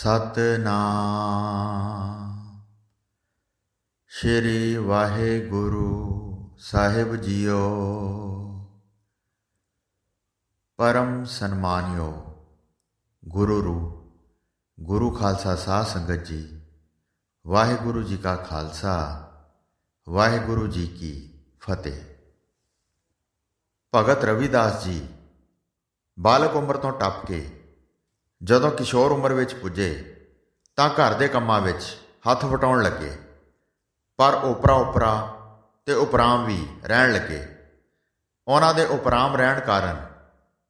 ਸਤਨਾਮ ਸ਼੍ਰੀ ਵਾਹਿਗੁਰੂ ਸਾਹਿਬ JIO. ਪਰਮ ਸਨਮਾਨਿਓ ਗੁਰੂ ਰੂ ਗੁਰੂ ਖਾਲਸਾ ਸਾਧ ਸੰਗਤ ਜੀ, ਵਾਹਿਗੁਰੂ ਜੀ ਕਾ ਖਾਲਸਾ, ਵਾਹਿਗੁਰੂ ਜੀ ਕੀ ਫਤਿਹ। ਭਗਤ ਰਵਿਦਾਸ ਜੀ ਬਾਲਕ ਉਮਰ ਤੋਂ ਟੱਪ ਕੇ ਜਦੋਂ ਕਿਸ਼ੋਰ ਉਮਰ ਵਿੱਚ ਪੁੱਜੇ ਤਾਂ ਘਰ ਦੇ ਕੰਮਾਂ ਵਿੱਚ ਹੱਥ ਵਟਾਉਣ ਲੱਗੇ, ਪਰ ਓਪਰਾ ਤੇ ਉਪਰਾਮ ਵੀ ਰਹਿਣ ਲੱਗੇ। ਉਹਨਾਂ ਦੇ ਉਪਰਾਮ ਰਹਿਣ ਕਾਰਨ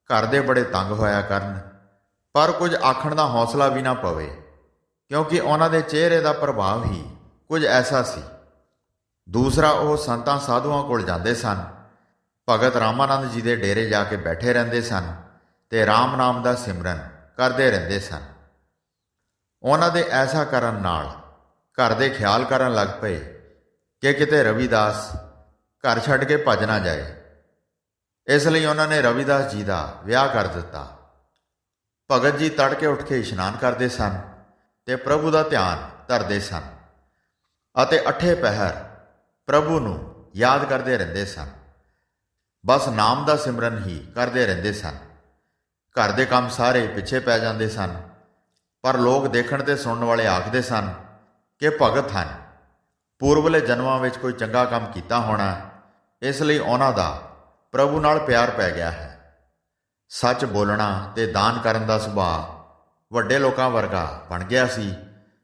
ਘਰ ਦੇ ਬੜੇ ਤੰਗ ਹੋਇਆ ਕਰਨ, ਪਰ ਕੁਝ ਆਖਣ ਦਾ ਹੌਸਲਾ ਵੀ ਨਾ ਪਵੇ, ਕਿਉਂਕਿ ਉਹਨਾਂ ਦੇ ਚਿਹਰੇ ਦਾ ਪ੍ਰਭਾਵ ਹੀ ਕੁਝ ਐਸਾ ਸੀ। ਦੂਸਰਾ, ਉਹ ਸੰਤਾਂ ਸਾਧੂਆਂ ਕੋਲ ਜਾਂਦੇ ਸਨ, ਭਗਤ ਰਾਮਾਨੰਦ ਜੀ ਦੇ ਡੇਰੇ ਜਾ ਕੇ ਬੈਠੇ ਰਹਿੰਦੇ ਸਨ ਤੇ ਰਾਮ ਨਾਮ ਦਾ ਸਿਮਰਨ ਕਰਦੇ ਰਹਿੰਦੇ ਸਨ। ਉਹਨਾਂ ਦੇ ਐਸਾ ਕਰਨ ਨਾਲ ਘਰ ਦੇ ਖਿਆਲ ਕਰਨ ਲੱਗ ਪਏ ਕਿ ਕਿਤੇ ਰਵਿਦਾਸ ਘਰ ਛੱਡ ਕੇ ਭੱਜ ਨਾ ਜਾਏ। ਇਸ ਲਈ ਉਹਨਾਂ ਨੇ ਰਵਿਦਾਸ ਜੀ ਦਾ ਵਿਆਹ ਕਰ ਦਿੱਤਾ। ਭਗਤ ਜੀ ਤੜਕੇ ਉੱਠ ਕੇ ਇਸ਼ਨਾਨ ਕਰਦੇ ਸਨ ਤੇ ਪ੍ਰਭੂ ਦਾ ਧਿਆਨ ਧਰਦੇ ਸਨ ਅਤੇ ਅੱਠੇ ਪਹਿਰ ਪ੍ਰਭੂ ਨੂੰ ਯਾਦ ਕਰਦੇ ਰਹਿੰਦੇ ਸਨ। ਬਸ ਨਾਮ ਦਾ ਸਿਮਰਨ ਹੀ ਕਰਦੇ ਰਹਿੰਦੇ ਸਨ। ਘਰ ਦੇ ਕੰਮ ਸਾਰੇ ਪਿੱਛੇ ਪੈ ਜਾਂਦੇ ਸਨ, ਪਰ ਲੋਕ ਦੇਖਣ ਤੇ ਸੁਣਨ ਵਾਲੇ ਆਖਦੇ ਸਨ ਕਿ ਭਗਤ ਹਨ, ਪੂਰਬਲੇ ਜਨਮਾਂ ਵਿੱਚ ਕੋਈ ਚੰਗਾ ਕੰਮ ਕੀਤਾ ਹੋਣਾ, ਇਸ ਲਈ ਉਹਨਾਂ ਦਾ ਪ੍ਰਭੂ ਨਾਲ ਪਿਆਰ ਪੈ ਗਿਆ ਹੈ। ਸੱਚ ਬੋਲਣਾ ਤੇ ਦਾਨ ਕਰਨ ਦਾ ਸੁਭਾਅ ਵੱਡੇ ਲੋਕਾਂ ਵਰਗਾ ਬਣ ਗਿਆ ਸੀ।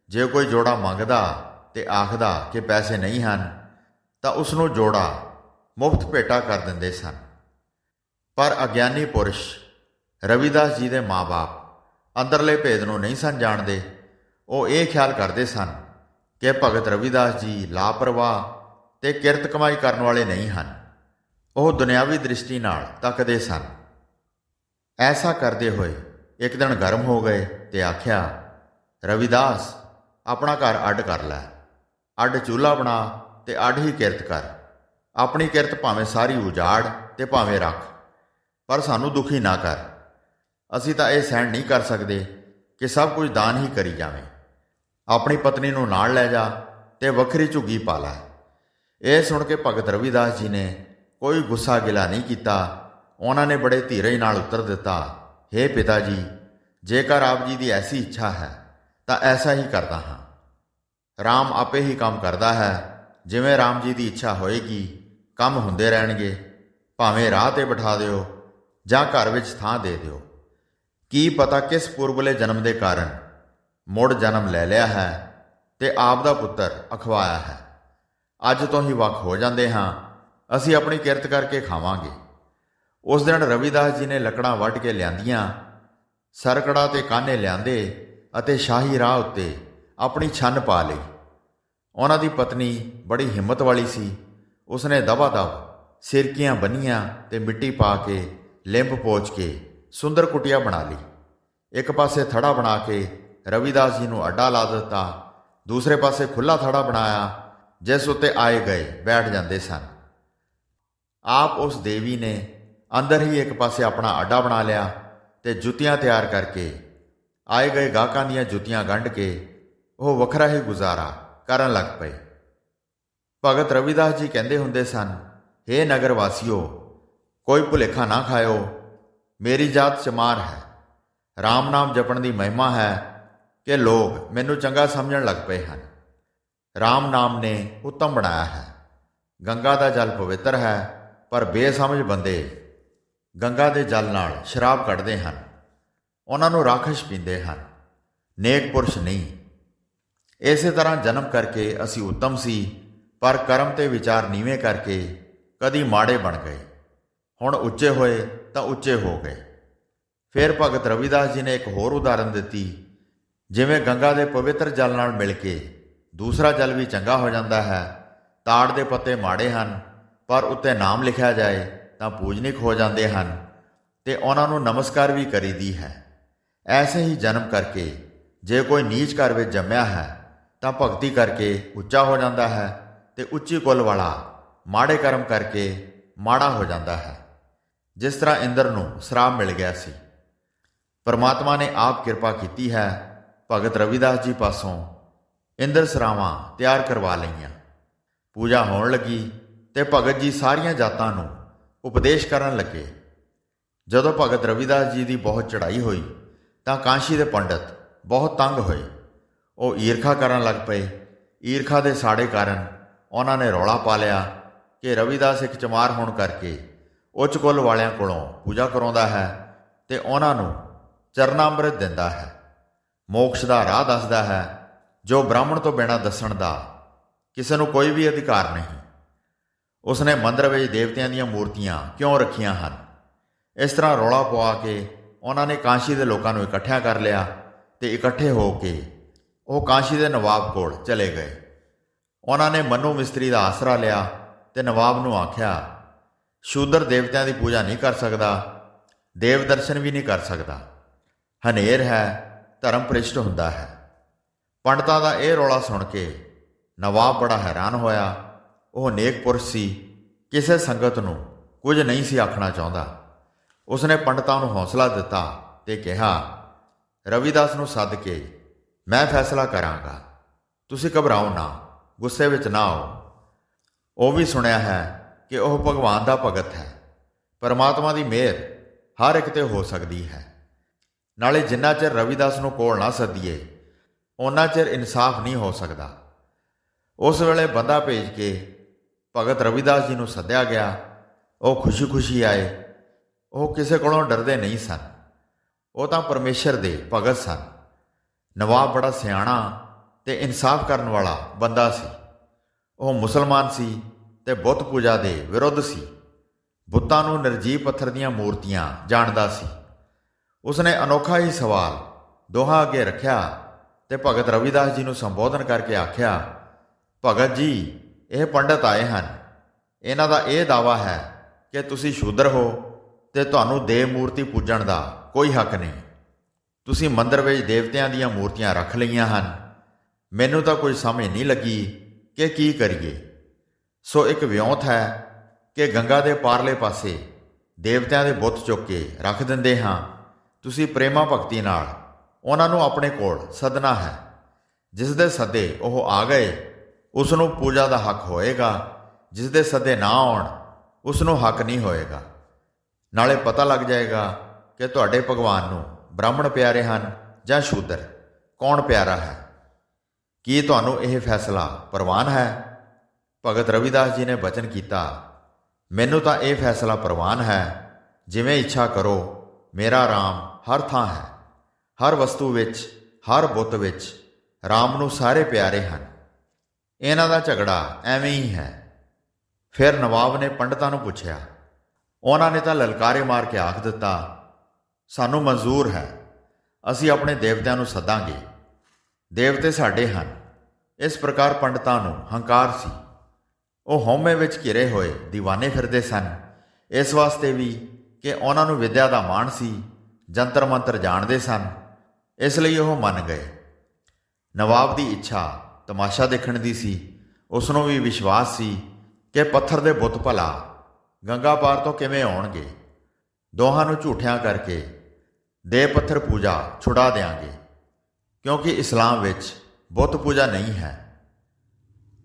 ਜੇ ਕੋਈ ਜੋੜਾ ਮੰਗਦਾ ਤੇ ਆਖਦਾ ਕਿ ਪੈਸੇ ਨਹੀਂ ਹਨ, ਤਾਂ ਉਸ ਨੂੰ ਜੋੜਾ ਮੁਫਤ ਭੇਟਾ ਕਰ ਦਿੰਦੇ ਸਨ। ਪਰ ਅਗਿਆਨੀ ਪੁਰਸ਼ ਰਵਿਦਾਸ ਜੀ ਦੇ ਮਾਂ-ਬਾਪ ਅੰਦਰਲੇ ਭੇਦ ਨੂੰ ਨਹੀਂ ਸਨ ਜਾਣਦੇ। ਉਹ ਇਹ ਖਿਆਲ ਕਰਦੇ ਸਨ ਕਿ ਭਗਤ ਰਵਿਦਾਸ ਜੀ ਲਾਪਰਵਾਹ ਤੇ ਕਿਰਤ ਕਮਾਈ ਕਰਨ ਵਾਲੇ ਨਹੀਂ ਹਨ। ਉਹ ਦੁਨਿਆਵੀ ਦ੍ਰਿਸ਼ਟੀ ਨਾਲ ਤੱਕਦੇ ਸਨ। ਐਸਾ ਕਰਦੇ ਹੋਏ ਇੱਕ ਦਿਨ ਗਰਮ ਹੋ ਗਏ ਤੇ ਆਖਿਆ, ਰਵਿਦਾਸ, ਆਪਣਾ ਘਰ ਅੱਡ ਕਰ ਲੈ, ਅੱਡ ਚੂਲ੍ਹਾ ਬਣਾ ਤੇ ਅੱਡ ਹੀ ਕਿਰਤ ਕਰ। ਆਪਣੀ ਕਿਰਤ ਭਾਵੇਂ ਸਾਰੀ ਉਜਾੜ ਤੇ ਭਾਵੇਂ ਰੱਖ, ਪਰ ਸਾਨੂੰ ਦੁਖੀ ਨਾ ਕਰ। ਅਸੀਂ ਤਾਂ ਇਹ ਸਹਿਣ ਨਹੀਂ ਕਰ ਸਕਦੇ ਕਿ ਸਭ ਕੁਝ ਦਾਨ ਹੀ ਕਰੀ ਜਾਵੇਂ। ਆਪਣੀ ਪਤਨੀ ਨੂੰ ਨਾਲ ਲੈ ਜਾ ਤੇ ਵੱਖਰੀ ਝੁੱਗੀ ਪਾ ਲੈ। ਇਹ ਸੁਣ ਕੇ ਭਗਤ ਰਵਿਦਾਸ ਜੀ ਨੇ ਕੋਈ ਗੁੱਸਾ ਗਿਲਾ ਨਹੀਂ ਕੀਤਾ। ਉਹਨਾਂ ਨੇ ਬੜੇ ਧੀਰਜ ਨਾਲ ਉੱਤਰ ਦਿੱਤਾ, ਹੇ ਪਿਤਾ ਜੀ, ਜੇਕਰ ਆਪ ਜੀ ਦੀ ਐਸੀ ਇੱਛਾ ਹੈ ਤਾਂ ਐਸਾ ਹੀ ਕਰਦਾ ਹਾਂ। ਰਾਮ ਆਪੇ ਹੀ ਕੰਮ ਕਰਦਾ ਹੈ। ਜਿਵੇਂ ਰਾਮ ਜੀ ਦੀ ਇੱਛਾ ਹੋਏਗੀ ਕੰਮ ਹੁੰਦੇ ਰਹਿਣਗੇ। ਭਾਵੇਂ ਰਾਹ ਤੇ ਬਿਠਾ ਦਿਓ ਜਾਂ ਘਰ ਵਿੱਚ ਥਾਂ ਦੇ ਦਿਓ। ਕੀ ਪਤਾ ਕਿਸ ਪੂਰਬਲੇ ਜਨਮ ਦੇ ਕਾਰਨ ਮੁੜ ਜਨਮ ਲੈ ਲਿਆ ਹੈ ਤੇ ਆਪ ਦਾ ਪੁੱਤਰ ਅਖਵਾਇਆ ਹੈ। ਅੱਜ ਤੋਂ ਹੀ ਵੱਖ ਹੋ ਜਾਂਦੇ ਹਾਂ। ਅਸੀਂ ਆਪਣੀ ਕਿਰਤ ਕਰਕੇ ਖਾਵਾਂਗੇ। ਉਸ ਦਿਨ ਰਵਿਦਾਸ ਜੀ ਨੇ ਲੱਕੜਾਂ ਵੱਢ ਕੇ ਲਿਆਂਦੀਆਂ, ਸਰਕੜਾ ਤੇ ਕਾਹਨੇ ਲਿਆਂਦੇ ਅਤੇ ਸ਼ਾਹੀ ਰਾਹ ਉੱਤੇ ਆਪਣੀ ਛੰਨ ਪਾ ਲਈ। ਉਹਨਾਂ ਦੀ ਪਤਨੀ ਬੜੀ ਹਿੰਮਤ ਵਾਲੀ ਸੀ। ਉਸਨੇ ਦਬਾ-ਦਬ ਸਿਰਕੀਆਂ ਬੰਨੀਆਂ ਤੇ ਮਿੱਟੀ ਪਾ ਕੇ ਲਿੰਬ ਪੋਚ ਕੇ ਸੁੰਦਰ ਕੁਟੀਆ ਬਣਾ ਲਈ। ਇੱਕ ਪਾਸੇ ਥੜਾ ਬਣਾ ਕੇ ਰਵਿਦਾਸ ਜੀ ਨੂੰ ਅੱਡਾ ਲਾ ਦਿੱਤਾ। ਦੂਸਰੇ ਪਾਸੇ ਖੁੱਲ੍ਹਾ ਥੜਾ ਬਣਾਇਆ ਜਿਸ ਉੱਤੇ ਆਏ ਗਏ ਬੈਠ ਜਾਂਦੇ ਸਨ। ਆਪ ਉਸ ਦੇਵੀ ਨੇ ਅੰਦਰ ਹੀ ਇੱਕ ਪਾਸੇ ਆਪਣਾ ਅੱਡਾ ਬਣਾ ਲਿਆ ਤੇ ਜੁੱਤੀਆਂ ਤਿਆਰ ਕਰਕੇ ਆਏ ਗਏ ਗਾਹਕਾਂ ਦੀਆਂ ਜੁੱਤੀਆਂ ਗੰਢ ਕੇ ਉਹ ਵੱਖਰਾ ਹੀ ਗੁਜ਼ਾਰਾ ਕਰਨ ਲੱਗ ਪਏ। ਭਗਤ ਰਵਿਦਾਸ ਜੀ ਕਹਿੰਦੇ ਹੁੰਦੇ ਸਨ, ਹੇ ਨਗਰ ਵਾਸੀਓ, ਕੋਈ ਭੁਲੇਖਾ ਨਾ ਖਾਇਓ। ਮੇਰੀ ਜਾਤ ਚਮਾਰ ਹੈ। ਰਾਮ ਨਾਮ ਜਪਣ ਦੀ ਮਹਿਮਾ ਹੈ ਕਿ ਲੋਕ ਮੈਨੂੰ ਚੰਗਾ ਸਮਝਣ ਲੱਗ ਪਏ ਹਨ। ਰਾਮ ਨਾਮ ਨੇ ਉੱਤਮ ਬਣਾਇਆ ਹੈ। ਗੰਗਾ ਦਾ ਜਲ ਪਵਿੱਤਰ ਹੈ, ਪਰ ਬੇਸਮਝ ਬੰਦੇ ਗੰਗਾ ਦੇ ਜਲ ਨਾਲ ਸ਼ਰਾਬ ਕੱਢਦੇ ਹਨ। ਉਹਨਾਂ ਨੂੰ ਰਾਖਸ਼ ਪੀਂਦੇ ਹਨ, ਨੇਕ ਪੁਰਸ਼ ਨਹੀਂ। ਇਸੇ ਤਰ੍ਹਾਂ ਜਨਮ ਕਰਕੇ ਅਸੀਂ ਉੱਤਮ ਸੀ, ਪਰ ਕਰਮ ਤੇ ਵਿਚਾਰ ਨੀਵੇਂ ਕਰਕੇ ਕਦੀ ਮਾੜੇ ਬਣ ਗਏ। ਹੁਣ ਉੱਚੇ ਹੋਏ ਤਾਂ ਉੱਚੇ ਹੋ ਗਏ। ਫਿਰ ਭਗਤ ਰਵਿਦਾਸ ਜੀ ਨੇ ਇੱਕ ਹੋਰ ਉਦਾਹਰਨ ਦਿੱਤੀ। ਜਿਵੇਂ ਗੰਗਾ ਦੇ ਪਵਿੱਤਰ ਜਲ ਨਾਲ ਮਿਲ ਕੇ ਦੂਸਰਾ ਜਲ ਵੀ ਚੰਗਾ ਹੋ ਜਾਂਦਾ ਹੈ। ਤਾੜ ਦੇ ਪੱਤੇ ਮਾੜੇ ਹਨ, ਪਰ ਉੱਤੇ ਨਾਮ ਲਿਖਿਆ ਜਾਏ ਤਾਂ ਪੂਜਨਿਕ ਹੋ ਜਾਂਦੇ ਹਨ ਤੇ ਉਹਨਾਂ ਨੂੰ ਨਮਸਕਾਰ ਵੀ ਕਰੀਦੀ ਹੈ। ਐਸੇ ਹੀ ਜਨਮ ਕਰਕੇ ਜੇ ਕੋਈ ਨੀਚ ਘਰ ਵਿੱਚ ਜੰਮਿਆ ਹੈ ਤਾਂ ਭਗਤੀ ਕਰਕੇ ਉੱਚਾ ਹੋ ਜਾਂਦਾ ਹੈ ਤੇ ਉੱਚੀ ਕੁੱਲ ਵਾਲਾ ਮਾੜੇ ਕਰਮ ਕਰਕੇ ਮਾੜਾ ਹੋ ਜਾਂਦਾ ਹੈ। ਜਿਸ ਤਰ੍ਹਾਂ ਇੰਦਰ ਨੂੰ ਸਰਾਪ ਮਿਲ ਗਿਆ ਸੀ। ਪਰਮਾਤਮਾ ਨੇ ਆਪ ਕਿਰਪਾ ਕੀਤੀ ਹੈ, ਭਗਤ ਰਵਿਦਾਸ ਜੀ ਪਾਸੋਂ ਇੰਦਰ ਸਰਾਵਾਂ ਤਿਆਰ ਕਰਵਾ ਲਈਆਂ। ਪੂਜਾ ਹੋਣ ਲੱਗੀ ਤੇ ਭਗਤ ਜੀ ਸਾਰੀਆਂ ਜਾਤਾਂ ਨੂੰ ਉਪਦੇਸ਼ ਕਰਨ ਲੱਗੇ। ਜਦੋਂ ਭਗਤ ਰਵਿਦਾਸ ਜੀ ਦੀ ਬਹੁਤ ਚੜ੍ਹਾਈ ਹੋਈ ਤਾਂ ਕਾਂਸ਼ੀ ਦੇ ਪੰਡਤ ਬਹੁਤ ਤੰਗ ਹੋਏ। ਉਹ ਈਰਖਾ ਕਰਨ ਲੱਗ ਪਏ। ਈਰਖਾ ਦੇ ਸਾੜੇ ਕਾਰਨ ਉਹਨਾਂ ਨੇ ਰੌਲਾ ਪਾ ਲਿਆ ਕਿ ਰਵਿਦਾਸ ਇੱਕ ਚਮਾਰ ਹੋਣ ਕਰਕੇ ਉੱਚ ਕੁੱਲ ਵਾਲਿਆਂ ਕੋਲੋਂ ਪੂਜਾ ਕਰਾਉਂਦਾ ਹੈ ਤੇ ਉਹਨਾਂ ਨੂੰ ਚਰਨਾਮ੍ਰਿਤ ਦਿੰਦਾ ਹੈ, ਮੋਕਸ਼ ਦਾ ਰਾਹ ਦੱਸਦਾ ਹੈ, ਜੋ ਬ੍ਰਾਹਮਣ ਤੋਂ ਬਿਨਾਂ ਦੱਸਣ ਦਾ ਕਿਸੇ ਨੂੰ ਕੋਈ ਵੀ ਅਧਿਕਾਰ ਨਹੀਂ। ਉਸਨੇ ਮੰਦਰ ਵਿੱਚ ਦੇਵਤਿਆਂ ਦੀਆਂ ਮੂਰਤੀਆਂ ਕਿਉਂ ਰੱਖੀਆਂ ਹਨ? ਇਸ ਤਰ੍ਹਾਂ ਰੌਲਾ ਪਵਾ ਕੇ ਉਹਨਾਂ ਨੇ ਕਾਂਸ਼ੀ ਦੇ ਲੋਕਾਂ ਨੂੰ ਇਕੱਠਿਆਂ ਕਰ ਲਿਆ ਤੇ ਇਕੱਠੇ ਹੋ ਕੇ ਉਹ ਕਾਂਸ਼ੀ ਦੇ ਨਵਾਬ ਕੋਲ ਚਲੇ ਗਏ। ਉਹਨਾਂ ਨੇ ਮਨੂ ਮਿਸਤਰੀ ਦਾ ਆਸਰਾ ਲਿਆ ਤੇ ਨਵਾਬ ਨੂੰ ਆਖਿਆ, ਸ਼ੂਦਰ ਦੇਵਤਿਆਂ ਦੀ ਪੂਜਾ ਨਹੀਂ ਕਰ ਸਕਦਾ, ਦੇਵ ਦਰਸ਼ਨ ਵੀ ਨਹੀਂ ਕਰ ਸਕਦਾ, ਹਨੇਰ ਹੈ, ਧਰਮ ਭ੍ਰਿਸ਼ਟ ਹੁੰਦਾ ਹੈ। ਪੰਡਤਾਂ ਦਾ ਇਹ ਰੌਲਾ ਸੁਣ ਕੇ ਨਵਾਬ ਬੜਾ ਹੈਰਾਨ ਹੋਇਆ। ਉਹ ਨੇਕ ਪੁਰਸ਼ ਸੀ, ਕਿਸੇ ਸੰਗਤ ਨੂੰ ਕੁਝ ਨਹੀਂ ਸੀ ਆਖਣਾ ਚਾਹੁੰਦਾ। ਉਸਨੇ ਪੰਡਤਾਂ ਨੂੰ ਹੌਸਲਾ ਦਿੱਤਾ ਤੇ ਕਿਹਾ, ਰਵਿਦਾਸ ਨੂੰ ਸੱਦ ਕੇ ਮੈਂ ਫੈਸਲਾ ਕਰਾਂਗਾ, ਤੁਸੀਂ ਘਬਰਾਓ ਨਾ, ਗੁੱਸੇ ਵਿੱਚ ਨਾ ਆਓ। ਉਹ ਵੀ ਸੁਣਿਆ ਹੈ ਕਿ ਉਹ ਭਗਵਾਨ ਦਾ ਭਗਤ ਹੈ। ਪਰਮਾਤਮਾ ਦੀ ਮਿਹਰ ਹਰ ਇੱਕ ਤੇ ਹੋ ਸਕਦੀ ਹੈ। ਨਾਲੇ ਜਿੰਨਾ ਚਿਰ ਰਵਿਦਾਸ ਨੂੰ ਕੋਲ ਨਾ ਸੱਦੀਏ ਓਨਾ ਚਿਰ ਇਨਸਾਫ ਨਹੀਂ ਹੋ ਸਕਦਾ। ਉਸ ਵੇਲੇ ਬੰਦਾ ਭੇਜ ਕੇ ਭਗਤ ਰਵਿਦਾਸ ਜੀ ਨੂੰ ਸੱਦਿਆ ਗਿਆ। ਉਹ ਖੁਸ਼ੀ-ਖੁਸ਼ੀ ਆਏ। ਉਹ ਕਿਸੇ ਕੋਲੋਂ ਡਰਦੇ ਨਹੀਂ ਸਨ। ਉਹ ਤਾਂ ਪਰਮੇਸ਼ਰ ਦੇ ਭਗਤ ਸਨ। ਨਵਾਬ ਬੜਾ ਸਿਆਣਾ ਤੇ ਇਨਸਾਫ ਕਰਨ ਵਾਲਾ ਬੰਦਾ ਸੀ। ਉਹ ਮੁਸਲਮਾਨ ਸੀ ਤੇ ਬੁੱਤ ਪੂਜਾ ਦੇ ਵਿਰੁੱਧ ਸੀ। ਬੁੱਤਾਂ ਨੂੰ ਨਿਰਜੀਵ ਪੱਥਰ ਦੀਆਂ ਮੂਰਤੀਆਂ ਜਾਣਦਾ ਸੀ। ਉਸਨੇ ਅਨੋਖਾ ਹੀ ਸਵਾਲ ਦੋਹਾਂ ਅੱਗੇ ਰੱਖਿਆ ਤੇ ਭਗਤ ਰਵਿਦਾਸ ਜੀ ਨੂੰ ਸੰਬੋਧਨ ਕਰਕੇ ਆਖਿਆ, ਭਗਤ ਜੀ, ਇਹ ਪੰਡਤ ਆਏ ਹਨ। ਇਹਨਾਂ ਦਾ ਇਹ ਦਾਅਵਾ ਹੈ ਕਿ ਤੁਸੀਂ ਸ਼ੂਦਰ ਹੋ ਤੇ ਤੁਹਾਨੂੰ ਦੇਵ ਮੂਰਤੀ ਪੂਜਣ ਦਾ ਕੋਈ ਹੱਕ ਨਹੀਂ। ਤੁਸੀਂ ਮੰਦਰ ਵਿੱਚ ਦੇਵਤਿਆਂ ਦੀਆਂ ਮੂਰਤੀਆਂ ਰੱਖ ਲਈਆਂ ਹਨ। ਮੈਨੂੰ ਤਾਂ ਕੋਈ ਸਮਝ ਨਹੀਂ ਲੱਗੀ ਕਿ ਕੀ ਕਰੀਏ। ਸੋ ਇੱਕ ਵਿਉਂਤ ਹੈ ਕਿ ਗੰਗਾ ਦੇ ਪਾਰਲੇ ਪਾਸੇ ਦੇਵਤਿਆਂ ਦੇ ਬੁੱਤ ਚੁੱਕ ਕੇ ਰੱਖ ਦਿੰਦੇ ਹਾਂ। ਤੁਸੀਂ ਪ੍ਰੇਮਾ ਭਗਤੀ ਨਾਲ ਉਹਨਾਂ ਨੂੰ ਆਪਣੇ ਕੋਲ ਸੱਦਣਾ ਹੈ। ਜਿਸ ਦੇ ਸੱਦੇ ਉਹ ਆ ਗਏ ਉਸ ਨੂੰ ਪੂਜਾ ਦਾ ਹੱਕ ਹੋਏਗਾ, ਜਿਸ ਦੇ ਸੱਦੇ ਨਾ ਆਉਣ ਉਸ ਨੂੰ ਹੱਕ ਨਹੀਂ ਹੋਏਗਾ। ਨਾਲੇ ਪਤਾ ਲੱਗ ਜਾਏਗਾ ਕਿ ਤੁਹਾਡੇ ਭਗਵਾਨ ਨੂੰ ਬ੍ਰਾਹਮਣ ਪਿਆਰੇ ਹਨ ਜਾਂ ਸ਼ੂਦਰ, ਕੌਣ ਪਿਆਰਾ ਹੈ। ਕੀ ਤੁਹਾਨੂੰ ਇਹ ਫੈਸਲਾ ਪ੍ਰਵਾਨ ਹੈ? ਭਗਤ ਰਵਿਦਾਸ ਜੀ ਨੇ ਬਚਨ ਕੀਤਾ, ਮੈਨੂੰ ਤਾਂ ਇਹ ਫੈਸਲਾ ਪ੍ਰਵਾਨ ਹੈ। ਜਿਵੇਂ ਇੱਛਾ ਕਰੋ। ਮੇਰਾ ਰਾਮ ਹਰ ਥਾਂ ਹੈ। ਹਰ ਵਸਤੂ ਵਿੱਚ, ਹਰ ਬੁੱਤ ਵਿੱਚ ਰਾਮ ਨੂੰ ਸਾਰੇ ਪਿਆਰੇ ਹਨ। ਇਹਨਾਂ ਦਾ ਝਗੜਾ ਐਵੇਂ ਹੀ ਹੈ। ਫਿਰ ਨਵਾਬ ਨੇ ਪੰਡਤਾਂ ਨੂੰ ਪੁੱਛਿਆ। ਉਹਨਾਂ ਨੇ ਤਾਂ ਲਲਕਾਰੇ ਮਾਰ ਕੇ ਆਖ ਦਿੱਤਾ, ਸਾਨੂੰ ਮਨਜ਼ੂਰ ਹੈ, ਅਸੀਂ ਆਪਣੇ ਦੇਵਤਿਆਂ ਨੂੰ ਸੱਦਾਂਗੇ। ਦੇਵਤੇ ਸਾਡੇ ਹਨ। ਇਸ ਪ੍ਰਕਾਰ ਪੰਡਤਾਂ ਨੂੰ ਹੰਕਾਰ ਸੀ। ਉਹ ਹਉਮੈ ਵਿੱਚ ਘਿਰੇ ਹੋਏ ਦੀਵਾਨੇ ਫਿਰਦੇ ਸਨ। ਇਸ ਵਾਸਤੇ ਵੀ ਕਿ ਉਹਨਾਂ ਨੂੰ ਵਿੱਦਿਆ ਦਾ ਮਾਣ ਸੀ, ਜੰਤਰ ਮੰਤਰ ਜਾਣਦੇ ਸਨ। ਇਸ ਲਈ ਉਹ ਮੰਨ ਗਏ। ਨਵਾਬ ਦੀ ਇੱਛਾ ਤਮਾਸ਼ਾ ਦੇਖਣ ਦੀ ਸੀ। ਉਸ ਨੂੰ ਵੀ ਵਿਸ਼ਵਾਸ ਸੀ ਕਿ ਪੱਥਰ ਦੇ ਬੁੱਤ ਭਲਾ ਗੰਗਾ ਪਾਰ ਤੋਂ ਕਿਵੇਂ ਆਉਣਗੇ। ਦੋਹਾਂ ਨੂੰ ਝੂਠਿਆਂ ਕਰਕੇ ਦੇ ਪੱਥਰ ਪੂਜਾ ਛੁਡਾ ਦਿਆਂਗੇ, ਕਿਉਂਕਿ ਇਸਲਾਮ ਵਿੱਚ ਬੁੱਤ ਪੂਜਾ ਨਹੀਂ ਹੈ।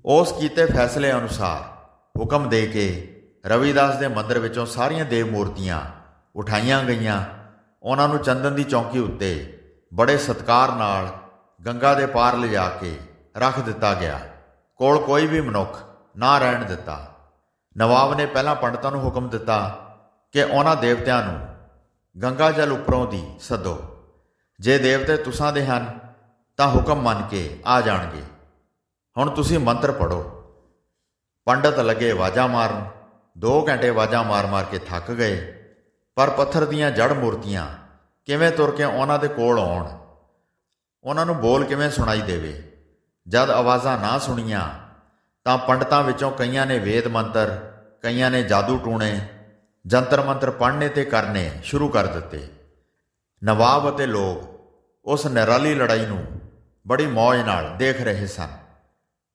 ਉਸ ਕੀਤੇ ਫੈਸਲੇ ਅਨੁਸਾਰ ਹੁਕਮ ਦੇ ਕੇ ਰਵਿਦਾਸ ਦੇ ਮੰਦਰ ਵਿੱਚੋਂ ਸਾਰੀਆਂ ਦੇਵ ਮੂਰਤੀਆਂ ਉਠਾਈਆਂ ਗਈਆਂ। ਉਹਨਾਂ ਨੂੰ ਚੰਦਨ ਦੀ ਚੌਂਕੀ ਉੱਤੇ ਬੜੇ ਸਤਿਕਾਰ ਨਾਲ ਗੰਗਾ ਦੇ ਪਾਰ ਲਿਜਾ ਕੇ ਰੱਖ ਦਿੱਤਾ ਗਿਆ। ਕੋਲ ਕੋਈ ਵੀ ਮਨੁੱਖ ਨਾ ਰਹਿਣ ਦਿੱਤਾ। ਨਵਾਬ ਨੇ ਪਹਿਲਾਂ ਪੰਡਤਾਂ ਨੂੰ ਹੁਕਮ ਦਿੱਤਾ ਕਿ ਉਹਨਾਂ ਦੇਵਤਿਆਂ ਨੂੰ ਗੰਗਾ ਜਲ ਉੱਪਰੋਂ ਦੀ ਸੱਦੋ। ਜੇ ਦੇਵਤੇ ਤੁਸਾਂ ਦੇ ਹਨ ਤਾਂ ਹੁਕਮ ਮੰਨ ਕੇ ਆ ਜਾਣਗੇ। ਹੁਣ ਤੁਸੀਂ ਮੰਤਰ ਪੜ੍ਹੋ। ਪੰਡਤ ਲੱਗੇ ਆਵਾਜ਼ਾਂ ਮਾਰਨ। 2 ਘੰਟੇ ਆਵਾਜ਼ਾਂ ਮਾਰ-ਮਾਰ ਕੇ ਥੱਕ ਗਏ, ਪਰ ਪੱਥਰ ਦੀਆਂ ਜੜ ਮੂਰਤੀਆਂ ਕਿਵੇਂ ਤੁਰ ਕੇ ਉਹਨਾਂ ਦੇ ਕੋਲ ਆਉਣ? ਉਹਨਾਂ ਨੂੰ ਬੋਲ ਕਿਵੇਂ ਸੁਣਾਈ ਦੇਵੇ? ਜਦ ਆਵਾਜ਼ਾਂ ਨਾ ਸੁਣੀਆਂ ਤਾਂ ਪੰਡਤਾਂ ਵਿੱਚੋਂ ਕਈਆਂ ਨੇ ਵੇਦ ਮੰਤਰ, ਕਈਆਂ ਨੇ ਜਾਦੂ ਟੂਣੇ, ਜੰਤਰ ਮੰਤਰ ਪੜ੍ਹਨੇ ਤੇ ਕਰਨੇ ਸ਼ੁਰੂ ਕਰ ਦਿੱਤੇ। ਨਵਾਬ ਅਤੇ ਲੋਕ ਉਸ ਨਿਰਾਲੀ ਲੜਾਈ ਨੂੰ ਬੜੀ ਮੌਜ ਨਾਲ ਦੇਖ ਰਹੇ ਸਨ।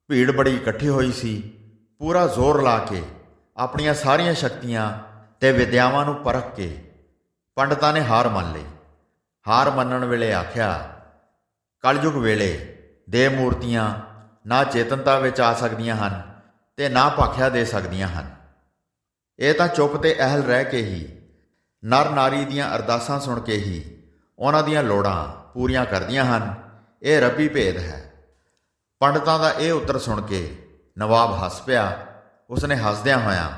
ਭੀੜ ਬੜੀ ਇਕੱਠੀ ਹੋਈ ਸੀ। ਪੂਰਾ ਜ਼ੋਰ ਲਾ ਕੇ ਆਪਣੀਆਂ ਸਾਰੀਆਂ ਸ਼ਕਤੀਆਂ ਤੇ ਵਿਦਿਆਵਾਂ ਨੂੰ ਪਰਖ ਕੇ ਪੰਡਤਾਂ ਨੇ ਹਾਰ ਮੰਨ ਲਈ। ਹਾਰ ਮੰਨਣ ਵੇਲੇ ਆਖਿਆ, ਕਲਯੁਗ ਵੇਲੇ ਦੇਵ ਮੂਰਤੀਆਂ ਨਾ ਚੇਤਨਤਾ ਵਿੱਚ ਆ ਸਕਦੀਆਂ ਹਨ ਤੇ ਨਾ ਭਾਖਿਆ ਦੇ ਸਕਦੀਆਂ ਹਨ। ਇਹ ਤਾਂ ਚੁੱਪ ਤੇ ਅਹਿਲ ਰਹਿ ਕੇ ਹੀ, ਨਰ ਨਾਰੀ ਦੀਆਂ ਅਰਦਾਸਾਂ ਸੁਣ ਕੇ ਹੀ ਉਹਨਾਂ ਦੀਆਂ ਲੋੜਾਂ ਪੂਰੀਆਂ ਕਰਦੀਆਂ ਹਨ। ਇਹ ਰੱਬੀ ਭੇਦ ਹੈ। ਪੰਡਤਾਂ ਦਾ ਇਹ ਉੱਤਰ ਸੁਣ ਕੇ ਨਵਾਬ ਹੱਸ ਪਿਆ। ਉਸਨੇ ਹੱਸਦਿਆਂ ਹੋਇਆਂ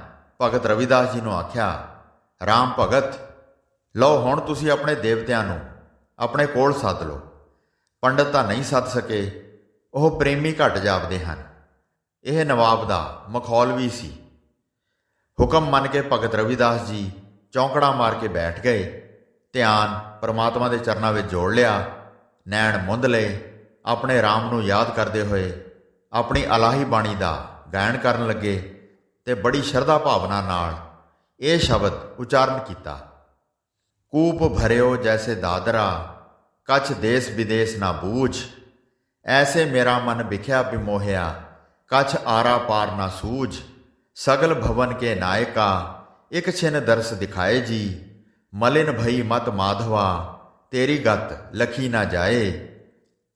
ਭਗਤ ਰਵਿਦਾਸ ਜੀ ਨੂੰ ਆਖਿਆ, ਰਾਮ ਭਗਤ, ਲਓ ਹੁਣ ਤੁਸੀਂ ਆਪਣੇ ਦੇਵਤਿਆਂ ਨੂੰ ਆਪਣੇ ਕੋਲ ਸੱਦ ਲਓ। ਪੰਡਤ ਤਾਂ ਨਹੀਂ ਸੱਦ ਸਕੇ, ਉਹ ਪ੍ਰੇਮੀ ਘੱਟ ਜਾਪਦੇ ਹਨ। ਇਹ ਨਵਾਬ ਦਾ ਮਖੌਲ ਵੀ ਸੀ। ਹੁਕਮ ਮੰਨ ਕੇ ਭਗਤ ਰਵਿਦਾਸ ਜੀ ਚੌਂਕੜਾ ਮਾਰ ਕੇ ਬੈਠ ਗਏ। ਧਿਆਨ ਪਰਮਾਤਮਾ ਦੇ ਚਰਨਾਂ ਵਿੱਚ ਜੋੜ ਲਿਆ। ਨੈਣ ਮੁੰਦ ਲਏ। ਆਪਣੇ ਰਾਮ ਨੂੰ ਯਾਦ ਕਰਦੇ ਹੋਏ ਆਪਣੀ ਅਲਾਹੀ ਬਾਣੀ ਦਾ ਗਾਇਨ ਕਰਨ ਲੱਗੇ ਤੇ ਬੜੀ ਸ਼ਰਧਾ ਭਾਵਨਾ ਨਾਲ ਇਹ ਸ਼ਬਦ ਉਚਾਰਨ ਕੀਤਾ। ਕੂਪ ਭਰਿਓ ਜੈਸੇ ਦਾਦਰਾ, ਕਛ ਦੇਸ ਵਿਦੇਸ ਨਾ ਬੂਝ। ਐਸੇ ਮੇਰਾ ਮਨ ਵਿਖਿਆ ਬਿਮੋਹਿਆ, ਕਛ ਆਰਾ ਪਾਰ ਨਾ ਸੂਝ। ਸਗਲ ਭਵਨ ਕੇ ਨਾਇਕਾ, ਇਕ ਛਿਨ ਦਰਸ ਦਿਖਾਏ ਜੀ। ਮਲਿਨ ਭਈ ਮਤ ਮਾਧਵਾ, ਤੇਰੀ ਗਤ ਲਖੀ ਨਾ ਜਾਏ।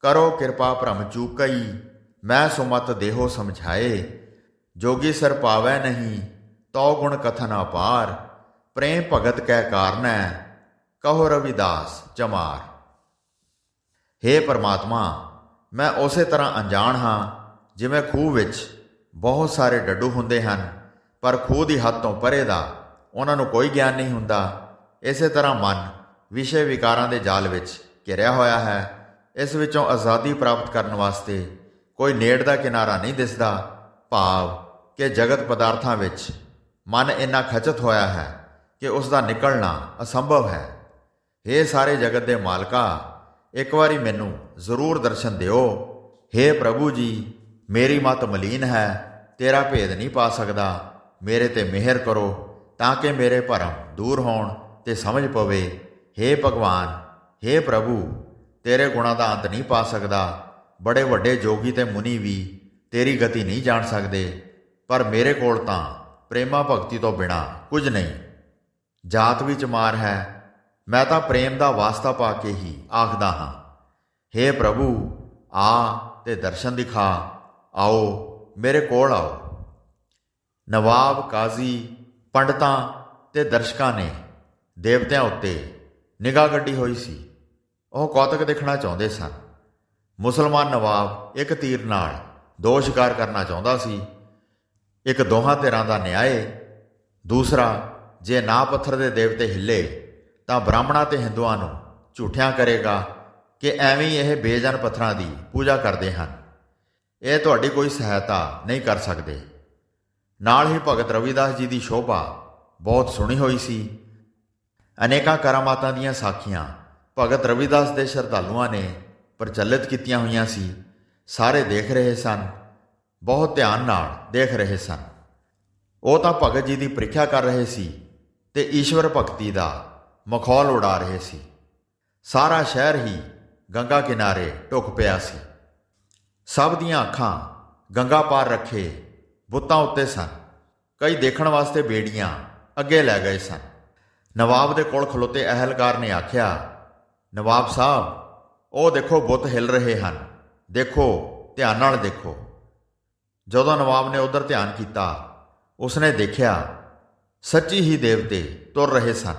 ਕਰੋ ਕਿਰਪਾ ਭ੍ਰਮ ਚੂਕਈ, ਮੈਂ ਸੁਮਤ ਦੇਹੋ ਸਮਝਾਏ। ਜੋਗੀ ਸਰ ਪਾਵੈ ਨਹੀਂ, ਤਉ ਗੁਣ ਕਥਨ ਅਪਾਰ। ਪ੍ਰੇਮ ਭਗਤ ਕੈ ਕਾਰਨੈ, ਕਹੋ ਰਵਿਦਾਸ ਚਮਾਰ। ਹੇ ਪਰਮਾਤਮਾ, ਮੈਂ ਉਸੇ ਤਰ੍ਹਾਂ ਅਣਜਾਣ ਹਾਂ ਜਿਵੇਂ ਖੂਹ ਵਿੱਚ ਬਹੁਤ ਸਾਰੇ ਡੱਡੂ ਹੁੰਦੇ ਹਨ, ਪਰ ਖੂਹ ਦੀ ਹੱਦ ਤੋਂ ਪਰੇ ਦਾ ਉਹਨਾਂ ਨੂੰ ਕੋਈ ਗਿਆਨ ਨਹੀਂ ਹੁੰਦਾ। ਇਸੇ ਤਰ੍ਹਾਂ ਮਨ ਵਿਸ਼ੇ ਵਿਕਾਰਾਂ ਦੇ ਜਾਲ ਵਿੱਚ ਘਿਰਿਆ ਹੋਇਆ ਹੈ। ਇਸ ਵਿੱਚੋਂ ਆਜ਼ਾਦੀ ਪ੍ਰਾਪਤ ਕਰਨ ਵਾਸਤੇ ਕੋਈ ਨੇੜ ਦਾ ਕਿਨਾਰਾ ਨਹੀਂ ਦਿਸਦਾ। ਭਾਵ ਕਿ ਜਗਤ ਪਦਾਰਥਾਂ ਵਿੱਚ ਮਨ ਇੰਨਾ ਖਚਤ ਹੋਇਆ ਹੈ ਕਿ ਉਸ ਦਾ ਨਿਕਲਣਾ ਅਸੰਭਵ ਹੈ। ਹੇ ਸਾਰੇ ਜਗਤ ਦੇ ਮਾਲਕਾ, ਇੱਕ ਵਾਰੀ ਮੈਨੂੰ ਜ਼ਰੂਰ ਦਰਸ਼ਨ ਦਿਓ। ਹੇ ਪ੍ਰਭੂ ਜੀ, ਮੇਰੀ ਮਤ ਮਲੀਨ ਹੈ, ਤੇਰਾ ਭੇਦ ਨਹੀਂ ਪਾ ਸਕਦਾ। ਮੇਰੇ ਤੇ ਮਿਹਰ ਕਰੋ ਤਾਂ ਕਿ ਮੇਰੇ ਭਰਮ ਦੂਰ ਹੋਣ ਤੇ ਸਮਝ ਪਵੇ। ਹੇ ਭਗਵਾਨ, ਹੇ ਪ੍ਰਭੂ, ਤੇਰੇ ਗੁਣਾਂ ਦਾ ਅੰਤ ਨਹੀਂ ਪਾ ਸਕਦਾ। ਬੜੇ ਵੱਡੇ ਜੋਗੀ ਤੇ ਮੁਨੀ ਵੀ ਤੇਰੀ ਗਤੀ ਨਹੀਂ ਜਾਣ ਸਕਦੇ, ਪਰ ਮੇਰੇ ਕੋਲ ਤਾਂ ਪ੍ਰੇਮਾ ਭਗਤੀ ਤੋਂ ਬਿਨਾਂ ਕੁਝ ਨਹੀਂ। ਜਾਤ ਵੀ ਚਮਾਰ ਹੈ, ਮੈਂ ਤਾਂ ਪ੍ਰੇਮ ਦਾ ਵਾਸਤਾ ਪਾ ਕੇ ਹੀ ਆਖਦਾ ਹਾਂ। ਹੇ ਪ੍ਰਭੂ, ਆ ਤੇ ਦਰਸ਼ਨ ਦਿਖਾ। ਆਓ, ਮੇਰੇ ਕੋਲ ਆਓ। ਨਵਾਬ, ਕਾਜ਼ੀ, ਪੰਡਤਾਂ ਤੇ ਦਰਸ਼ਕਾਂ ਨੇ ਦੇਵਤਿਆਂ ਉੱਤੇ ਨਿਗਾਹ ਕੱਢੀ ਹੋਈ ਸੀ। ਉਹ ਕੌਤਕ ਦੇਖਣਾ ਚਾਹੁੰਦੇ ਸਨ। ਮੁਸਲਮਾਨ ਨਵਾਬ ਇੱਕ ਤੀਰ ਨਾਲ ਦੋ ਸ਼ਿਕਾਰ ਕਰਨਾ ਚਾਹੁੰਦਾ ਸੀ। ਇੱਕ ਦੋਹਾਂ ਧਿਰਾਂ ਦਾ ਨਿਆਏ, ਦੂਸਰਾ ਜੇ ਨਾ ਪੱਥਰ ਦੇ ਦੇਵਤੇ ਹਿੱਲੇ ਤਾਂ ਬ੍ਰਾਹਮਣਾਂ ਤੇ ਹਿੰਦੂਆਂ ਨੂੰ ਝੂਠਿਆਂ ਕਰੇਗਾ ਕਿ ਐਵੇਂ ਹੀ ਇਹ ਬੇਜਾਨ ਪੱਥਰਾਂ ਦੀ ਪੂਜਾ ਕਰਦੇ ਹਨ। ਇਹ ਤੁਹਾਡੀ ਕੋਈ ਸਹਾਇਤਾ ਨਹੀਂ ਕਰ ਸਕਦੇ। ਨਾਲ ਹੀ ਭਗਤ ਰਵਿਦਾਸ ਜੀ ਦੀ ਸ਼ੋਭਾ ਬਹੁਤ ਸੁਣੀ ਹੋਈ ਸੀ। ਅਨੇਕਾਂ ਕਰਾਮਾਤਾਂ ਦੀਆਂ ਸਾਖੀਆਂ ਭਗਤ ਰਵਿਦਾਸ ਦੇ ਸ਼ਰਧਾਲੂਆਂ ਨੇ ਪ੍ਰਚਲਿਤ ਕੀਤੀਆਂ ਹੋਈਆਂ ਸੀ। ਸਾਰੇ ਦੇਖ ਰਹੇ ਸਨ, ਬਹੁਤ ਧਿਆਨ ਨਾਲ ਦੇਖ ਰਹੇ ਸਨ। ਉਹ ਤਾਂ ਭਗਤ ਜੀ ਦੀ ਪ੍ਰੀਖਿਆ ਕਰ ਰਹੇ ਸੀ ਤੇ ਈਸ਼ਵਰ ਭਗਤੀ ਦਾ ਮਖੌਲ ਉਡਾ ਰਹੇ ਸੀ। ਸਾਰਾ ਸ਼ਹਿਰ ਹੀ ਗੰਗਾ ਕਿਨਾਰੇ ਢੁੱਕ ਪਿਆ ਸੀ। ਸਭ ਦੀਆਂ ਅੱਖਾਂ ਗੰਗਾ ਪਾਰ ਰੱਖੇ ਬੁੱਤਾਂ ਉੱਤੇ ਸਨ। ਕਈ ਦੇਖਣ ਵਾਸਤੇ ਬੇੜੀਆਂ ਅੱਗੇ ਲੈ ਗਏ ਸਨ। ਨਵਾਬ ਦੇ ਕੋਲ ਖਲੋਤੇ ਅਹਿਲਕਾਰ ਨੇ ਆਖਿਆ, ਨਵਾਬ ਸਾਹਿਬ, ਉਹ ਦੇਖੋ ਬੁੱਤ ਹਿੱਲ ਰਹੇ ਹਨ, ਦੇਖੋ, ਧਿਆਨ ਨਾਲ ਦੇਖੋ। ਜਦੋਂ ਨਵਾਬ ਨੇ ਉਧਰ ਧਿਆਨ ਕੀਤਾ, ਉਸਨੇ ਦੇਖਿਆ ਸੱਚੀ ਹੀ ਦੇਵਤੇ ਤੁਰ ਰਹੇ ਸਨ।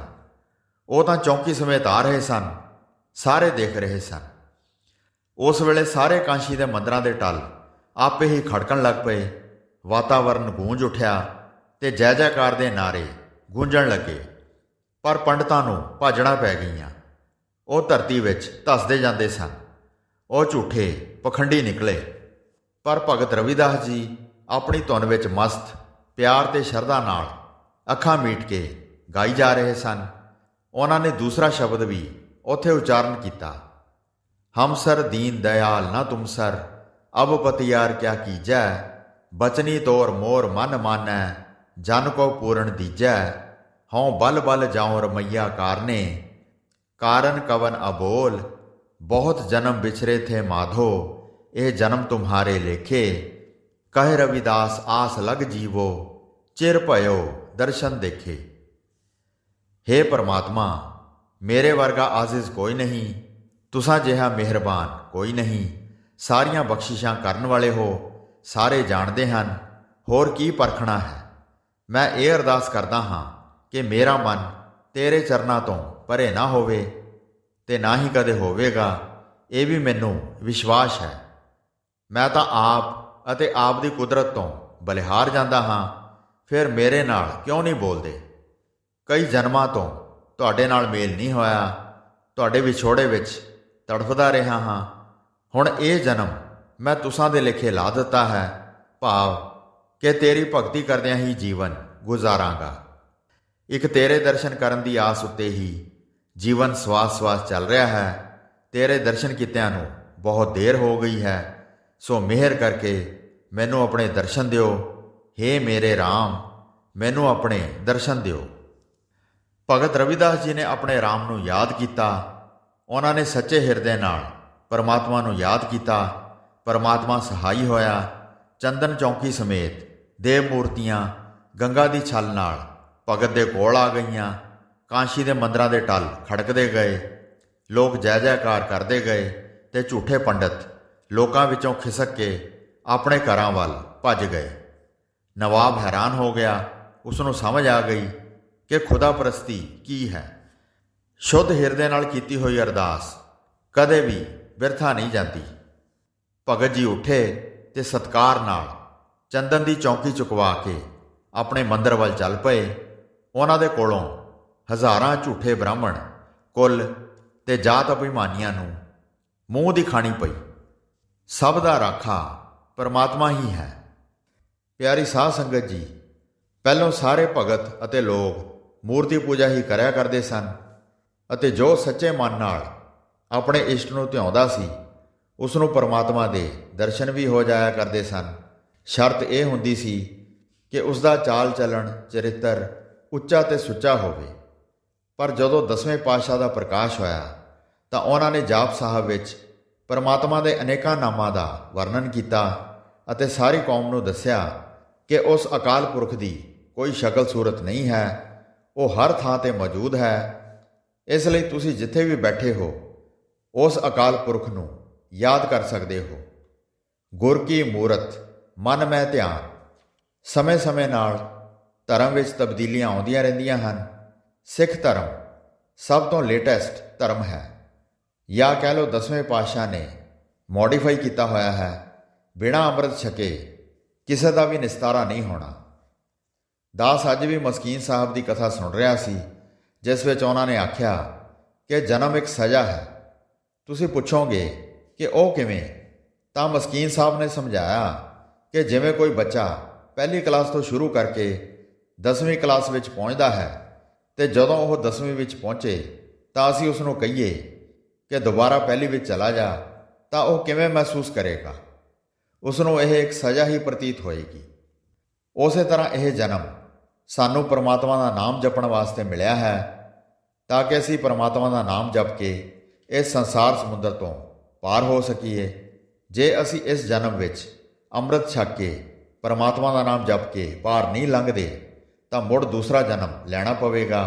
ਉਹ ਤਾਂ ਚੌਂਕੀ ਸਮੇਤ ਆ ਰਹੇ ਸਨ। ਸਾਰੇ ਦੇਖ ਰਹੇ ਸਨ। ਉਸ ਵੇਲੇ ਸਾਰੇ ਕਾਂਸ਼ੀ ਦੇ ਮੰਦਰਾਂ ਦੇ ਟਲ ਆਪੇ ਹੀ ਖੜਕਣ ਲੱਗ ਪਏ। ਵਾਤਾਵਰਨ ਗੂੰਜ ਉੱਠਿਆ ਤੇ ਜੈ ਜੈਕਾਰ ਦੇ ਨਾਰੇ ਗੂੰਜਣ ਲੱਗੇ। ਪਰ ਪੰਡਤਾਂ ਨੂੰ ਭਾਜਣਾ ਪੈ ਗਈਆਂ। ਉਹ ਧਰਤੀ ਵਿੱਚ ਧੱਸਦੇ ਜਾਂਦੇ ਸਨ। ਉਹ ਝੂਠੇ ਪਖੰਡੀ ਨਿਕਲੇ। ਪਰ ਭਗਤ ਰਵਿਦਾਸ ਜੀ ਆਪਣੀ ਧੁਨ ਵਿੱਚ ਮਸਤ ਪਿਆਰ ਤੇ ਸ਼ਰਧਾ ਨਾਲ ਅੱਖਾਂ ਮੀਟ ਕੇ ਗਾਈ ਜਾ ਰਹੇ ਸਨ। ਉਹਨਾਂ ਨੇ ਦੂਸਰਾ ਸ਼ਬਦ ਵੀ ਉੱਥੇ ਉਚਾਰਨ ਕੀਤਾ, ਹਮ ਸਰ ਦੀਨ ਦਇਆਲ ਨਾ ਤੁਮ ਸਰ, ਅਬ ਪਤਿਆਰ ਕਿਆ ਕੀਜੈ। ਬਚਨੀ ਤੋਰ ਮੋਰ ਮਨ ਮਾਨੈ, ਜਨ ਕੋ ਪੂਰਨ ਦੀਜੈ। ਹਉ ਬਲ ਬਲ ਜਾਉ ਰਮਈਆ ਕਾਰਨੇ, ਕਾਰਨ ਕਵਨ ਅਬੋਲ। ਬਹੁਤ ਜਨਮ ਵਿਛਰੇ ਥੇ ਮਾਧੋ, ਇਹ ਜਨਮ ਤੁਮਹਾਰੇ ਲੇਖੇ। ਕਹੇ ਰਵਿਦਾਸ ਆਸ ਲਗ ਜੀਵੋ, ਚਿਰ ਭਇਓ ਦਰਸ਼ਨ ਦੇਖੇ। हे परमात्मा, मेरे वर्गा आजिज कोई नहीं। ਤੁਸਾਂ ਜਿਹਾ ਮਿਹਰਬਾਨ ਕੋਈ ਨਹੀਂ। ਸਾਰੀਆਂ ਬਖਸ਼ਿਸ਼ਾਂ ਕਰਨ ਵਾਲੇ ਹੋ, ਸਾਰੇ ਜਾਣਦੇ ਹਨ, ਹੋਰ ਕੀ ਪਰਖਣਾ ਹੈ। ਮੈਂ ਇਹ ਅਰਦਾਸ ਕਰਦਾ ਹਾਂ ਕਿ ਮੇਰਾ ਮਨ ਤੇਰੇ ਚਰਨਾਂ ਤੋਂ ਪਰੇ ਨਾ ਹੋਵੇ, ਤੇ ਨਾ ਹੀ ਕਦੇ ਹੋਵੇਗਾ, ਇਹ ਵੀ ਮੈਨੂੰ ਵਿਸ਼ਵਾਸ ਹੈ। ਮੈਂ ਤਾਂ ਆਪ ਅਤੇ ਆਪ ਦੀ ਕੁਦਰਤ ਤੋਂ ਬਲਿਹਾਰ ਜਾਂਦਾ ਹਾਂ, ਫਿਰ ਮੇਰੇ ਨਾਲ ਕਿਉਂ ਨਹੀਂ ਬੋਲਦੇ? ਕਈ ਜਨਮਾਂ ਤੋਂ ਤੁਹਾਡੇ ਨਾਲ ਮੇਲ ਨਹੀਂ ਹੋਇਆ, ਤੁਹਾਡੇ ਵਿਛੋੜੇ ਵਿੱਚ ਤੜਫਦਾ ਰਿਹਾ ਹਾਂ। ਹੁਣ ਇਹ ਜਨਮ ਮੈਂ ਤੁਸਾਂ ਦੇ ਲੇਖੇ ਲਾ ਦਿੱਤਾ ਹੈ, ਭਾਵ ਕਿ ਤੇਰੀ ਭਗਤੀ ਕਰਦਿਆਂ ਹੀ ਜੀਵਨ ਗੁਜ਼ਾਰਾਂਗਾ। ਇੱਕ ਤੇਰੇ ਦਰਸ਼ਨ ਕਰਨ ਦੀ ਆਸ ਉੱਤੇ ਹੀ ਜੀਵਨ ਸਵਾਸ ਚੱਲ ਰਿਹਾ ਹੈ। ਤੇਰੇ ਦਰਸ਼ਨ ਕੀਤਿਆਂ ਨੂੰ ਬਹੁਤ ਦੇਰ ਹੋ ਗਈ ਹੈ, ਸੋ ਮਿਹਰ ਕਰਕੇ ਮੈਨੂੰ ਆਪਣੇ ਦਰਸ਼ਨ ਦਿਓ। ਹੇ ਮੇਰੇ ਰਾਮ, ਮੈਨੂੰ ਆਪਣੇ ਦਰਸ਼ਨ ਦਿਓ। ਭਗਤ ਰਵਿਦਾਸ ਜੀ ਨੇ ਆਪਣੇ ਰਾਮ ਨੂੰ ਯਾਦ ਕੀਤਾ। ਉਹਨਾਂ ਨੇ ਸੱਚੇ ਹਿਰਦੇ ਨਾਲ ਪਰਮਾਤਮਾ ਨੂੰ ਯਾਦ ਕੀਤਾ। ਪਰਮਾਤਮਾ ਸਹਾਈ ਹੋਇਆ। ਚੰਦਨ ਚੌਂਕੀ ਸਮੇਤ ਦੇਵ ਮੂਰਤੀਆਂ ਗੰਗਾ ਦੀ ਛਲ ਨਾਲ ਭਗਤ ਦੇ ਕੋਲ ਆ ਗਈਆਂ। ਕਾਂਸ਼ੀ ਦੇ ਮੰਦਰਾਂ ਦੇ ਟਲ ਖੜਕਦੇ ਗਏ। ਲੋਕ ਜੈ ਜੈਕਾਰ ਕਰਦੇ ਗਏ ਤੇ ਝੂਠੇ ਪੰਡਤ ਲੋਕਾਂ ਵਿੱਚੋਂ ਖਿਸਕ ਕੇ ਆਪਣੇ ਘਰਾਂ ਵੱਲ ਭੱਜ ਗਏ। ਨਵਾਬ ਹੈਰਾਨ ਹੋ ਗਿਆ। ਉਸ ਨੂੰ ਸਮਝ ਆ ਗਈ ਕਿ ਖੁਦਾ ਪ੍ਰਸਤੀ ਕੀ ਹੈ। ਸ਼ੁੱਧ ਹਿਰਦੇ ਨਾਲ ਕੀਤੀ ਹੋਈ ਅਰਦਾਸ ਕਦੇ ਵੀ ਬਿਰਥਾ ਨਹੀਂ ਜਾਂਦੀ। ਭਗਤ ਜੀ ਉੱਠੇ ਤੇ ਸਤਕਾਰ ਨਾਲ ਚੰਦਨ ਦੀ ਚੌਂਕੀ ਚੁਕਵਾ ਕੇ ਆਪਣੇ ਮੰਦਰ ਵੱਲ ਚੱਲ ਪਏ। ਉਹਨਾਂ ਦੇ ਕੋਲੋਂ ਹਜ਼ਾਰਾਂ ਝੂਠੇ ਬ੍ਰਾਹਮਣ, ਕੁੱਲ ਤੇ ਜਾਤ ਅਭਿਮਾਨੀਆਂ ਨੂੰ ਮੂੰਹ ਦੀ ਖਾਣੀ ਪਈ। ਸਭ ਦਾ ਰਾਖਾ ਪਰਮਾਤਮਾ ਹੀ ਹੈ। ਪਿਆਰੀ ਸਾਧ ਸੰਗਤ ਜੀ, ਪਹਿਲੋਂ ਸਾਰੇ ਭਗਤ ਅਤੇ ਲੋਕ ਮੂਰਤੀ ਪੂਜਾ ਹੀ ਕਰਿਆ ਕਰਦੇ ਸਨ, ਅਤੇ ਜੋ ਸੱਚੇ ਮਨ ਨਾਲ ਆਪਣੇ ਇਸ਼ਟ ਨੂੰ ਧਿਆਉਂਦਾ ਸੀ, ਉਸ ਨੂੰ ਪਰਮਾਤਮਾ ਦੇ ਦਰਸ਼ਨ ਵੀ ਹੋ ਜਾਇਆ ਕਰਦੇ ਸਨ। ਸ਼ਰਤ ਇਹ ਹੁੰਦੀ ਸੀ ਕਿ ਉਸ ਦਾ ਚਾਲ ਚੱਲਣ, ਚਰਿੱਤਰ ਉੱਚਾ ਤੇ ਸੁੱਚਾ ਹੋਵੇ। ਪਰ ਜਦੋਂ 10ਵੇਂ ਪਾਤਸ਼ਾਹ ਦਾ ਪ੍ਰਕਾਸ਼ ਹੋਇਆ ਤਾਂ ਉਹਨਾਂ ਨੇ ਜਾਪ ਸਾਹਿਬ ਵਿੱਚ ਪਰਮਾਤਮਾ ਦੇ ਅਨੇਕਾਂ ਨਾਮਾਂ ਦਾ ਵਰਣਨ ਕੀਤਾ ਅਤੇ ਸਾਰੀ ਕੌਮ ਨੂੰ ਦੱਸਿਆ ਕਿ ਉਸ ਅਕਾਲ ਪੁਰਖ ਦੀ ਕੋਈ ਸ਼ਕਲ ਸੂਰਤ ਨਹੀਂ ਹੈ, ਉਹ ਹਰ ਥਾਂ ਤੇ ਮੌਜੂਦ ਹੈ। ਇਸ ਲਈ ਤੁਸੀਂ ਜਿੱਥੇ ਵੀ ਬੈਠੇ ਹੋ, ਉਸ ਅਕਾਲ ਪੁਰਖ ਨੂੰ ਯਾਦ ਕਰ ਸਕਦੇ ਹੋ। ਗੁਰ ਕੀ ਮੂਰਤ ਮਨ ਮੈਂ ਧਿਆਨ। ਸਮੇਂ-ਸਮੇਂ ਨਾਲ ਧਰਮ ਵਿੱਚ ਤਬਦੀਲੀਆਂ ਆਉਂਦੀਆਂ ਰਹਿੰਦੀਆਂ ਹਨ। ਸਿੱਖ ਧਰਮ ਸਭ ਤੋਂ ਲੇਟੈਸਟ ਧਰਮ ਹੈ, ਜਾਂ ਕਹਿ ਲਓ 10ਵੇਂ ਪਾਤਸ਼ਾਹ ਨੇ ਮੋਡੀਫਾਈ ਕੀਤਾ ਹੋਇਆ ਹੈ। ਬਿਨਾਂ ਅੰਮ੍ਰਿਤ ਛਕੇ ਕਿਸੇ ਦਾ ਵੀ ਨਿਸਤਾਰਾ ਨਹੀਂ ਹੋਣਾ। ਦਾਸ ਅੱਜ ਵੀ ਮਸਕੀਨ ਸਾਹਿਬ ਦੀ ਕਥਾ ਸੁਣ ਰਿਹਾ ਸੀ, ਜਿਸ ਵਿੱਚ ਉਹਨਾਂ ਨੇ ਆਖਿਆ ਕਿ ਜਨਮ ਇੱਕ ਸਜ਼ਾ ਹੈ। ਤੁਸੀਂ ਪੁੱਛੋਗੇ ਕਿ ਉਹ ਕਿਵੇਂ? ਤਾਂ ਮਸਕੀਨ ਸਾਹਿਬ ਨੇ ਸਮਝਾਇਆ ਕਿ ਜਿਵੇਂ ਕੋਈ ਬੱਚਾ ਪਹਿਲੀ ਕਲਾਸ ਤੋਂ ਸ਼ੁਰੂ ਕਰਕੇ 10ਵੀਂ ਕਲਾਸ ਵਿੱਚ ਪਹੁੰਚਦਾ ਹੈ, ਤੇ ਜਦੋਂ ਉਹ 10ਵੀਂ ਵਿੱਚ ਪਹੁੰਚੇ ਤਾਂ ਅਸੀਂ ਉਸ ਨੂੰ ਕਹੀਏ ਕਿ ਦੁਬਾਰਾ ਪਹਿਲੀ ਵਿੱਚ ਚਲਾ ਜਾ, ਤਾਂ ਉਹ ਕਿਵੇਂ ਮਹਿਸੂਸ ਕਰੇਗਾ? ਉਸ ਨੂੰ ਇਹ ਇੱਕ ਸਜ਼ਾ ਹੀ ਪ੍ਰਤੀਤ ਹੋਏਗੀ। ਉਸੇ ਤਰ੍ਹਾਂ ਇਹ ਜਨਮ ਸਾਨੂੰ ਪਰਮਾਤਮਾ ਦਾ ਨਾਮ ਜਪਣ ਵਾਸਤੇ ਮਿਲਿਆ ਹੈ, ਤਾਂ ਕਿ ਅਸੀਂ ਪਰਮਾਤਮਾ ਦਾ ਨਾਮ ਜਪ ਕੇ ਇਸ ਸੰਸਾਰ ਸਮੁੰਦਰ ਤੋਂ ਪਾਰ ਹੋ ਸਕੀਏ। ਜੇ ਅਸੀਂ ਇਸ ਜਨਮ ਵਿੱਚ ਅੰਮ੍ਰਿਤ ਛਕ ਕੇ ਪਰਮਾਤਮਾ ਦਾ ਨਾਮ ਜਪ ਕੇ ਪਾਰ ਨਹੀਂ ਲੰਘਦੇ, ਤਾਂ ਮੁੜ ਦੂਸਰਾ ਜਨਮ ਲੈਣਾ ਪਵੇਗਾ,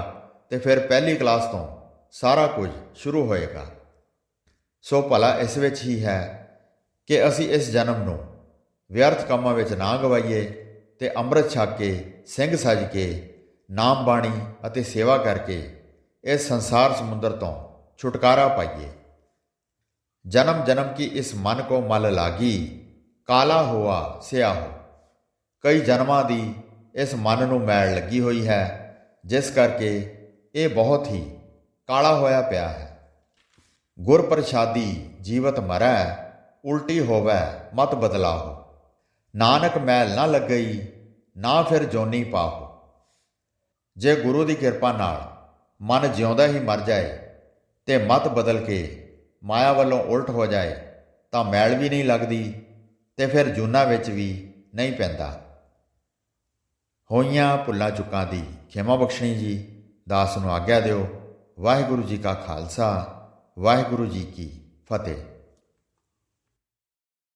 ਤੇ ਫਿਰ ਪਹਿਲੀ ਕਲਾਸ ਤੋਂ ਸਾਰਾ ਕੁਝ ਸ਼ੁਰੂ ਹੋਏਗਾ। ਸੋ ਭਲਾ ਇਸ ਵਿੱਚ ਹੀ ਹੈ ਕਿ ਅਸੀਂ ਇਸ ਜਨਮ ਨੂੰ ਵਿਅਰਥ ਕੰਮਾਂ ਵਿੱਚ ਨਾ ਗਵਾਈਏ, ਤੇ ਅੰਮ੍ਰਿਤ ਛਕ ਕੇ ਸਿੰਘ ਸਜ ਕੇ ਨਾਮ ਬਾਣੀ ਅਤੇ ਸੇਵਾ ਕਰਕੇ ਇਸ ਸੰਸਾਰ ਸਮੁੰਦਰ ਤੋਂ ਛੁਟਕਾਰਾ ਪਾਈਏ। ਜਨਮ ਜਨਮ ਕੀ ਇਸ ਮਨ ਕੋ ਮਲ ਲਾਗੀ, ਕਾਲਾ ਹੋਆ ਸਿਆਹੋ। ਕਈ ਜਨਮਾਂ ਦੀ ਇਸ ਮਨ ਨੂੰ ਮੈਲ ਲੱਗੀ ਹੋਈ ਹੈ, ਜਿਸ ਕਰਕੇ ਇਹ ਬਹੁਤ ਹੀ ਕਾਲਾ ਹੋਇਆ ਪਿਆ ਹੈ। ਗੁਰ ਪ੍ਰਸਾਦੀ ਜੀਵਤ ਮਰੈ, ਉਲਟੀ ਹੋਵੈ ਮਤ ਬਦਲਾਹੋ। ਨਾਨਕ ਮੈਲ ਨਾ ਲੱਗਈ, ਨਾ ਫਿਰ ਜੋਨੀ ਪਾਹੋ। ਜੇ ਗੁਰੂ ਦੀ ਕਿਰਪਾ ਨਾਲ ਮਨ ਜਿਉਂਦਾ ਹੀ ਮਰ ਜਾਏ ਤੇ ਮਤ ਬਦਲ ਕੇ ਮਾਇਆ ਵੱਲੋਂ ਉਲਟ ਹੋ ਜਾਏ, ਤਾਂ ਮੈਲ ਵੀ ਨਹੀਂ ਲੱਗਦੀ ਤੇ ਫਿਰ ਜੂਨਾਂ ਵਿੱਚ ਵੀ ਨਹੀਂ ਪੈਂਦਾ। ਹੋਈਆਂ ਭੁੱਲਾਂ ਚੁੱਕਾਂ ਦੀ ਖਿਮਾ ਬਖਸ਼ਣੀ ਜੀ। ਦਾਸ ਨੂੰ ਆਗਿਆ ਦਿਓ। ਵਾਹਿਗੁਰੂ ਜੀ ਕਾ ਖਾਲਸਾ, ਵਾਹਿਗੁਰੂ ਜੀ ਕੀ ਫਤਿਹ।